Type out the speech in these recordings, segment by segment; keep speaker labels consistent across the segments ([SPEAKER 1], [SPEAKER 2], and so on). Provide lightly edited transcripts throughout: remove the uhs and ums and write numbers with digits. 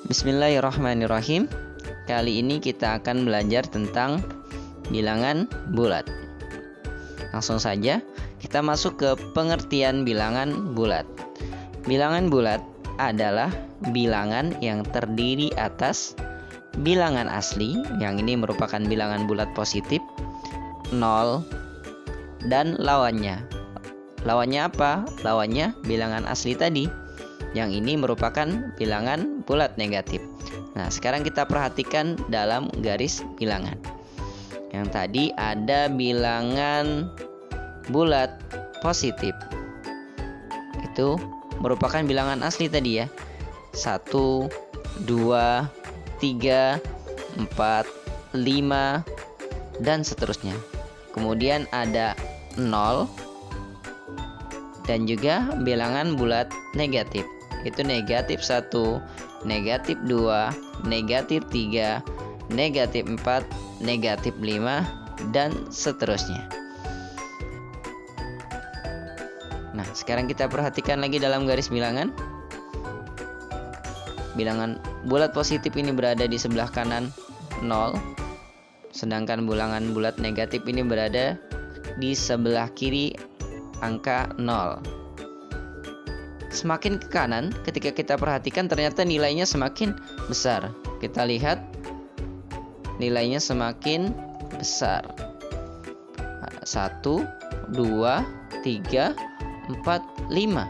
[SPEAKER 1] Bismillahirrahmanirrahim. Kali ini kita akan belajar tentang bilangan bulat. Langsung saja kita masuk ke pengertian bilangan bulat. Bilangan bulat adalah bilangan yang terdiri atas bilangan asli, yang ini merupakan bilangan bulat positif, 0, dan lawannya. Lawannya apa? Lawannya bilangan asli tadi. Yang ini merupakan bilangan bulat negatif. Nah, sekarang kita perhatikan dalam garis bilangan. Yang tadi ada bilangan bulat positif. Itu merupakan bilangan asli tadi ya. 1, 2, 3, 4, 5, dan seterusnya. Kemudian ada 0 dan juga bilangan bulat negatif. Itu negatif 1, negatif 2, negatif 3, negatif 4, negatif 5, dan seterusnya. Nah, sekarang kita perhatikan lagi dalam garis bilangan. Bilangan bulat positif ini berada di sebelah kanan 0, sedangkan bilangan bulat negatif ini berada di sebelah kiri angka 0. Semakin ke kanan, ketika kita perhatikan ternyata nilainya semakin besar. Kita lihat nilainya semakin besar. 1, 2, 3, 4, 5.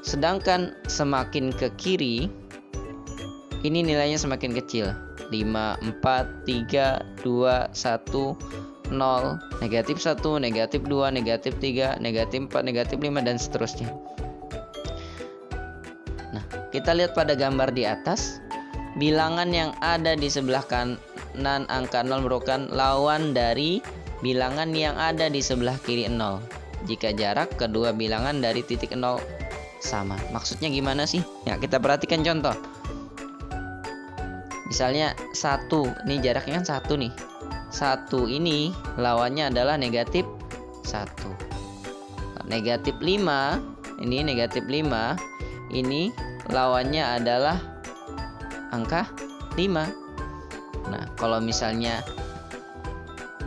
[SPEAKER 1] Sedangkan semakin ke kiri, ini nilainya semakin kecil. 5, 4, 3, 2, 1, 0, negatif 1, negatif 2, negatif 3, negatif 4, negatif 5, dan seterusnya. Nah, kita lihat pada gambar di atas, bilangan yang ada di sebelah kanan angka 0 merupakan lawan dari bilangan yang ada di sebelah kiri 0 jika jarak kedua bilangan dari titik 0 sama. Maksudnya gimana sih? Ya, kita perhatikan contoh. Misalnya 1, ini jaraknya kan 1 nih. 1 ini lawannya adalah negatif 1. Negatif 5, ini negatif 5, ini lawannya adalah angka 5. Nah, kalau misalnya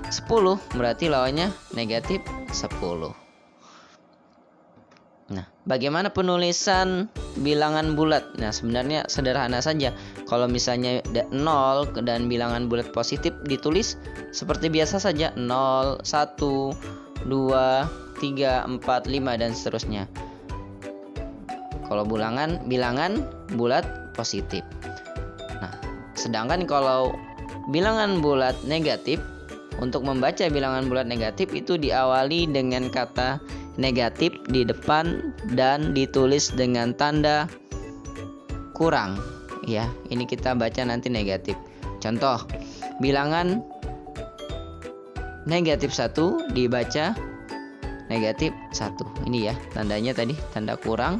[SPEAKER 1] 10 berarti lawannya negatif 10. Nah, bagaimana penulisan bilangan bulat? Nah, sebenarnya sederhana saja. Kalau misalnya 0 dan bilangan bulat positif ditulis seperti biasa saja, 0, 1, 2, 3, 4, 5, dan seterusnya. Kalau bilangan bulat positif. Nah, sedangkan kalau bilangan bulat negatif, untuk membaca bilangan bulat negatif itu diawali dengan kata negatif di depan dan ditulis dengan tanda kurang. Ya, ini kita baca nanti negatif. Contoh, bilangan negatif 1 dibaca negatif 1. Ini ya, tandanya tadi tanda kurang.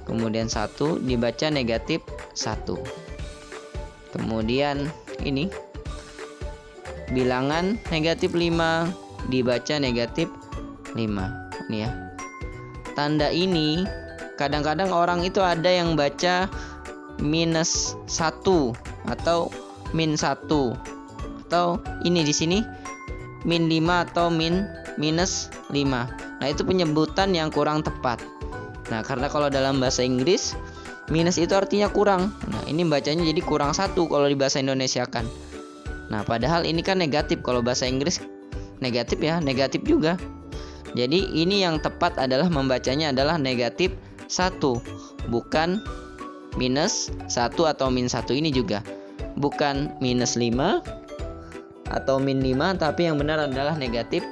[SPEAKER 1] Kemudian 1 dibaca negatif 1. Kemudian ini bilangan negatif 5 dibaca negatif 5. Ini ya. Tanda ini kadang-kadang orang itu ada yang baca minus 1 atau min 1, atau ini di sini min 5 atau minus 5. Nah, itu penyebutan yang kurang tepat. Nah, karena kalau dalam bahasa Inggris minus itu artinya kurang. Nah, ini bacanya jadi kurang 1 kalau di bahasa Indonesia kan. Nah, padahal ini kan negatif. Kalau bahasa Inggris negatif ya, negatif juga. Jadi ini yang tepat adalah membacanya adalah negatif 1, bukan minus 1 atau min 1 ini juga. Bukan minus 5 atau min 5, tapi yang benar adalah negatif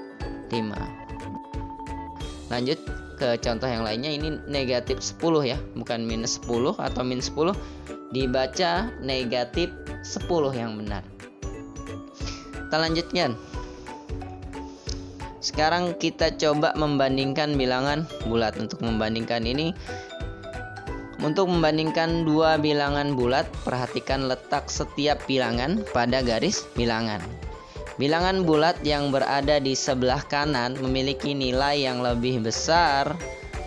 [SPEAKER 1] 5. Lanjut ke contoh yang lainnya, ini negatif 10 ya, bukan minus 10 atau min 10, dibaca negatif 10 yang benar. Kita lanjutkan. Sekarang kita coba membandingkan bilangan bulat. Untuk membandingkan dua bilangan bulat, perhatikan letak setiap bilangan pada garis bilangan. Bilangan bulat yang berada di sebelah kanan memiliki nilai yang lebih besar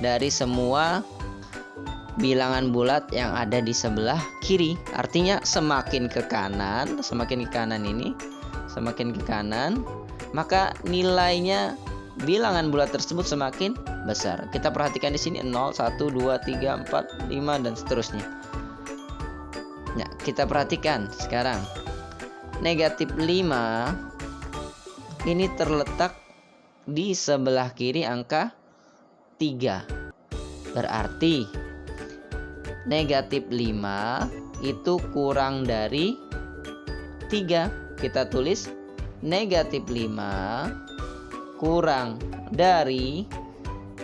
[SPEAKER 1] dari semua bilangan bulat yang ada di sebelah kiri. Artinya semakin ke kanan ini, semakin ke kanan, maka nilainya bilangan bulat tersebut semakin besar. Kita perhatikan di sini 0, 1, 2, 3, 4, 5 dan seterusnya. Nah, kita perhatikan sekarang. Negatif 5 ini terletak di sebelah kiri angka 3. Berarti negatif 5 itu kurang dari 3. Kita tulis negatif 5 kurang dari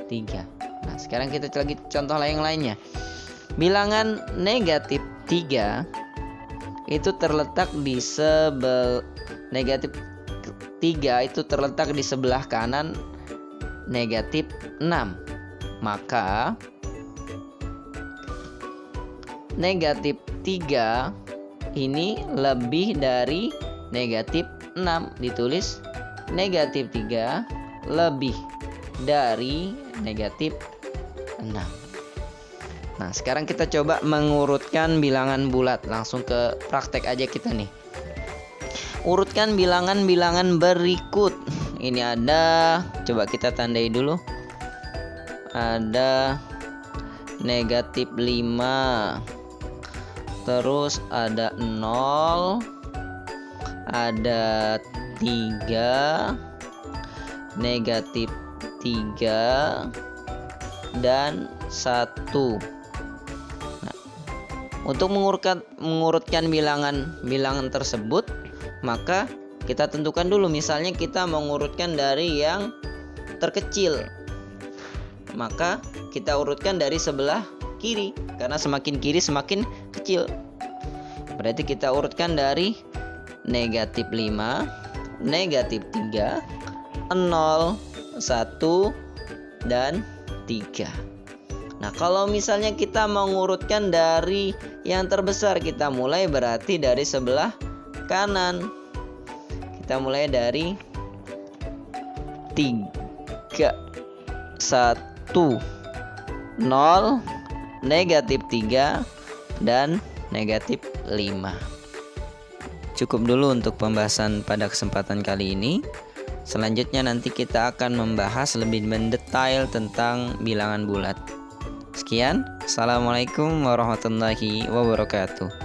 [SPEAKER 1] 3. Nah, sekarang kita lagi contoh yang lainnya. Bilangan negatif 3 itu terletak di negatif 3 itu terletak di sebelah kanan negatif 6. Maka negatif 3 ini lebih dari negatif 6. Ditulis negatif 3 lebih dari negatif 6. Nah, sekarang kita coba mengurutkan bilangan bulat. Langsung ke praktek aja kita nih. Urutkan bilangan-bilangan berikut. Ini ada, coba kita tandai dulu. Ada negatif 5. Terus ada 0. Ada 3. Negatif 3 dan 1. Nah, untuk mengurutkan bilangan tersebut, maka kita tentukan dulu. Misalnya kita mengurutkan dari yang terkecil, maka kita urutkan dari sebelah kiri, karena semakin kiri semakin kecil. Berarti kita urutkan dari negatif 5, negatif 3, 0, 1, dan 3. Nah, kalau misalnya kita mengurutkan dari yang terbesar, kita mulai berarti dari sebelah kanan. Kita mulai dari 3, 1, 0, negatif 3, dan negatif 5. Cukup dulu untuk pembahasan pada kesempatan kali ini. Selanjutnya nanti kita akan membahas lebih mendetail tentang bilangan bulat. Sekian, assalamualaikum warahmatullahi wabarakatuh.